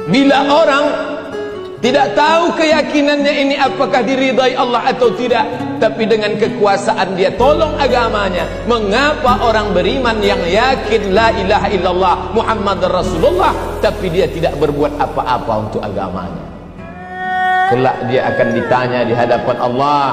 Bila orang tidak tahu keyakinannya ini apakah diridai Allah atau tidak, tapi dengan kekuasaan dia tolong agamanya. Mengapa orang beriman yang yakin la ilaha illallah Muhammad Rasulullah, tapi dia tidak berbuat apa-apa untuk agamanya? Kelak dia akan ditanya di hadapan Allah.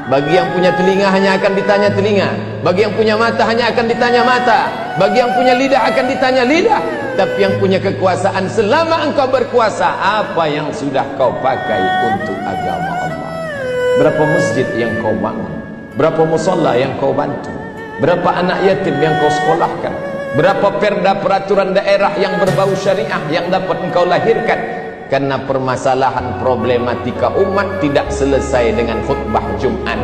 Bagi yang punya telinga hanya akan ditanya telinga, bagi yang punya mata hanya akan ditanya mata, bagi yang punya lidah akan ditanya lidah. Tapi yang punya kekuasaan, selama engkau berkuasa, apa yang sudah kau pakai untuk agama Allah? Berapa masjid yang kau bangun? Berapa musalla yang kau bantu? Berapa anak yatim yang kau sekolahkan? Berapa perda peraturan daerah yang berbau syariah yang dapat engkau lahirkan? Karena permasalahan problematika umat tidak selesai dengan khutbah Jumat.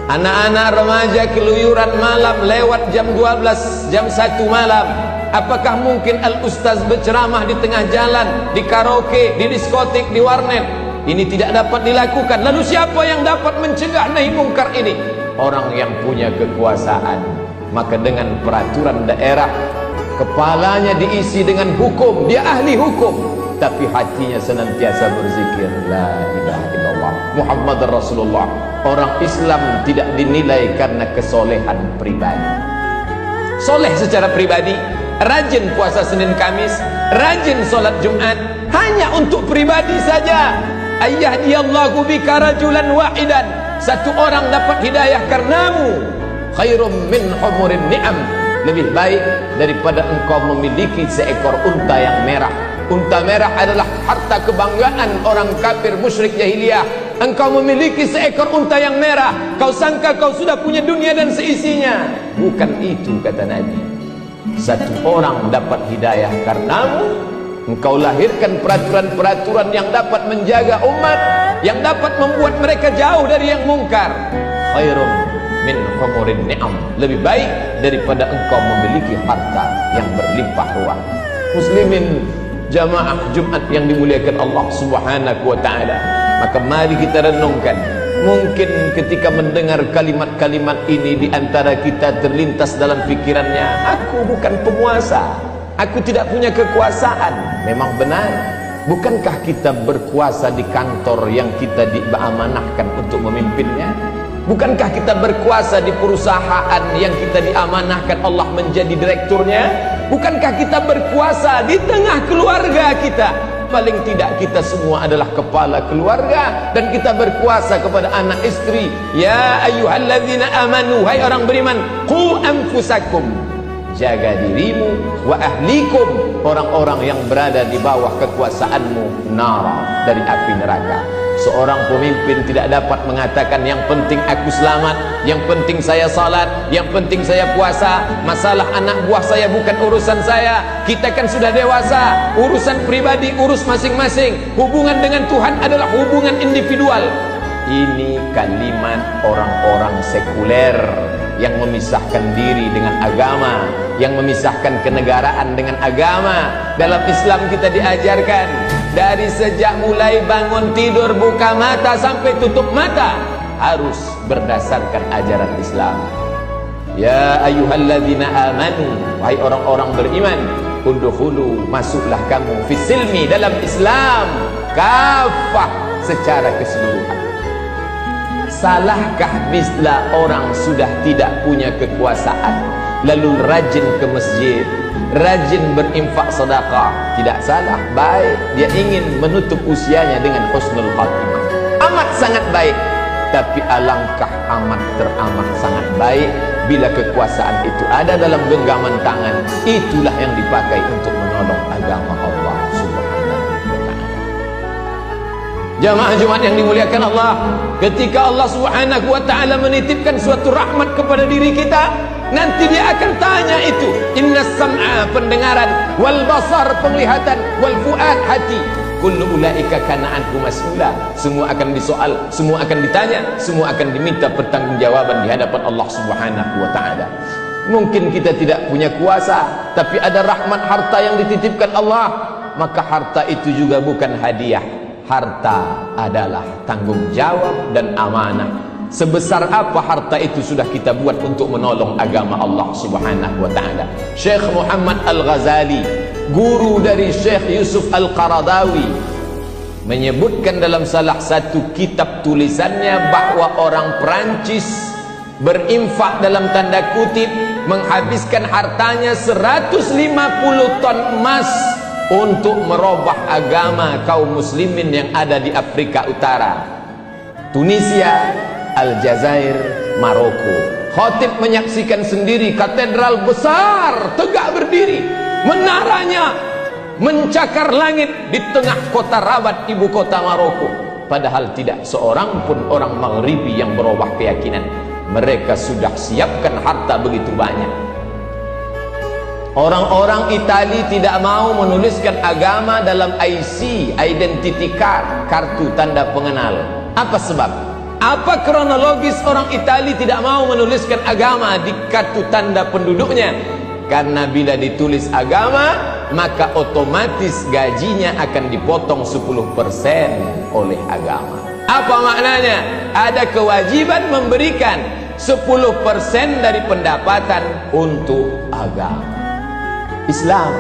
Anak-anak remaja keluyuran malam lewat jam 12, jam 1 malam. Apakah mungkin al-ustaz berceramah di tengah jalan, di karaoke, di diskotik, di warnet? Ini tidak dapat dilakukan. Lalu siapa yang dapat mencegah nahi mungkar ini? Orang yang punya kekuasaan. Maka dengan peraturan daerah, kepalanya diisi dengan hukum, dia ahli hukum, tapi hatinya senantiasa berzikir la ilaha illallah Muhammad Rasulullah. Orang Islam tidak dinilai karena kesolehan pribadi. Soleh secara pribadi, rajin puasa Senin Kamis, rajin solat Jumat, hanya untuk pribadi saja. Ayyahdiyallahu bika rajulan wahidan, satu orang dapat hidayah karenamu, khairum min humurin ni'am, lebih baik daripada engkau memiliki seekor unta yang merah. Unta merah adalah harta kebanggaan orang kafir musyrik jahiliyah. Engkau memiliki seekor unta yang merah, kau sangka kau sudah punya dunia dan seisinya. Bukan itu kata Nabi. Satu orang dapat hidayah karenamu, engkau lahirkan peraturan-peraturan yang dapat menjaga umat, yang dapat membuat mereka jauh dari yang mungkar. Khairum min humurin ni'am, lebih baik daripada engkau memiliki harta yang berlimpah ruah. Muslimin jamaah Jumat yang dimuliakan Allah Subhanahu wa ta'ala, maka mari kita renungkan. Mungkin ketika mendengar kalimat-kalimat ini, di antara kita terlintas dalam pikirannya, aku bukan penguasa, aku tidak punya kekuasaan. Memang benar. Bukankah kita berkuasa di kantor yang kita diamanahkan untuk memimpinnya? Bukankah kita berkuasa di perusahaan yang kita diamanahkan Allah menjadi direkturnya? Bukankah kita berkuasa di tengah keluarga kita? Paling tidak kita semua adalah kepala keluarga, dan kita berkuasa kepada anak istri. Ya ayyuhalladzina amanu, hai orang beriman, qu anfusakum, jaga dirimu, wa ahlikum, orang-orang yang berada di bawah kekuasaanmu, nara, dari api neraka. Seorang pemimpin tidak dapat mengatakan yang penting aku selamat, yang penting saya salat, yang penting saya puasa, masalah anak buah saya bukan urusan saya. Kita kan sudah dewasa, urusan pribadi urus masing-masing. Hubungan dengan Tuhan adalah hubungan individual. Ini kalimat orang-orang sekuler yang memisahkan diri dengan agama, yang memisahkan kenegaraan dengan agama. Dalam Islam kita diajarkan, dari sejak mulai bangun tidur, buka mata sampai tutup mata, harus berdasarkan ajaran Islam. Ya ayyuhalladzina amanu, wahai orang-orang beriman, udkhulu, masuklah kamu, fisilmi, dalam Islam, kafah, secara keseluruhan. Salahkah bila orang sudah tidak punya kekuasaan lalu rajin ke masjid, rajin berinfak sedekah? Tidak salah, baik. Dia ingin menutup usianya dengan husnul khatimah, amat sangat baik. Tapi alangkah amat teramat sangat baik bila kekuasaan itu ada dalam genggaman tangan, itulah yang dipakai untuk menolong agama Allah Subhanahu wa ta'ala. Jamaah Jumat yang dimuliakan Allah, ketika Allah Subhanahu wa ta'ala menitipkan suatu rahmat kepada diri kita, nanti dia akan tanya itu. Innas sam'a, pendengaran, wal basar, penglihatan, wal fuad, hati, kullu ulaika kana anhu mas'ula. Semua akan disoal, semua akan ditanya, semua akan diminta pertanggungjawaban di hadapan Allah Subhanahu wa ta'ala. Mungkin kita tidak punya kuasa, tapi ada rahmat harta yang dititipkan Allah, maka harta itu juga bukan hadiah. Harta adalah tanggung jawab dan amanah. Sebesar apa harta itu sudah kita buat untuk menolong agama Allah Subhanahu wa ta'ala. Syekh Muhammad Al-Ghazali guru dari Syekh Yusuf Al-Qaradawi, menyebutkan dalam salah satu kitab tulisannya bahwa orang Perancis berinfak dalam tanda kutip, menghabiskan hartanya 150 ton emas untuk merubah agama kaum muslimin yang ada di Afrika Utara, Tunisia, Aljazair, Maroko. Khatib menyaksikan sendiri katedral besar tegak berdiri, menaranya mencakar langit di tengah kota Rabat, ibu kota Maroko. Padahal tidak seorang pun orang Maghribi yang berubah keyakinan. Mereka sudah siapkan harta begitu banyak. Orang-orang Itali tidak mau menuliskan agama dalam IC, identity card, kartu tanda pengenal. Apa sebab? Apa kronologis orang Itali tidak mau menuliskan agama di kartu tanda penduduknya? Karena bila ditulis agama, maka otomatis gajinya akan dipotong 10% oleh agama. Apa maknanya? Ada kewajiban memberikan 10% dari pendapatan untuk agama. Islam,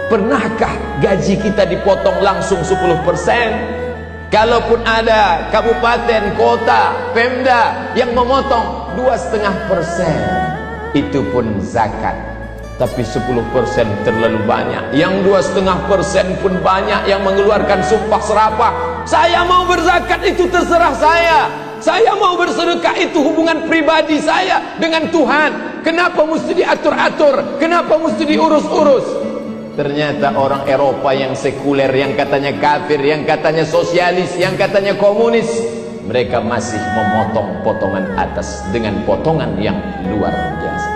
pernahkah gaji kita dipotong langsung 10%? Kalaupun ada kabupaten, kota, Pemda yang memotong 2,5%, itu pun zakat. Tapi 10% terlalu banyak. Yang 2,5% pun banyak yang mengeluarkan sumpah serapah. Saya mau berzakat, itu terserah saya. Saya mau bersedekah, itu hubungan pribadi saya dengan Tuhan. Kenapa mesti diatur-atur? Kenapa mesti diurus-urus? Ternyata orang Eropa yang sekuler, yang katanya kafir, yang katanya sosialis, yang katanya komunis, mereka masih memotong potongan atas dengan potongan yang luar biasa.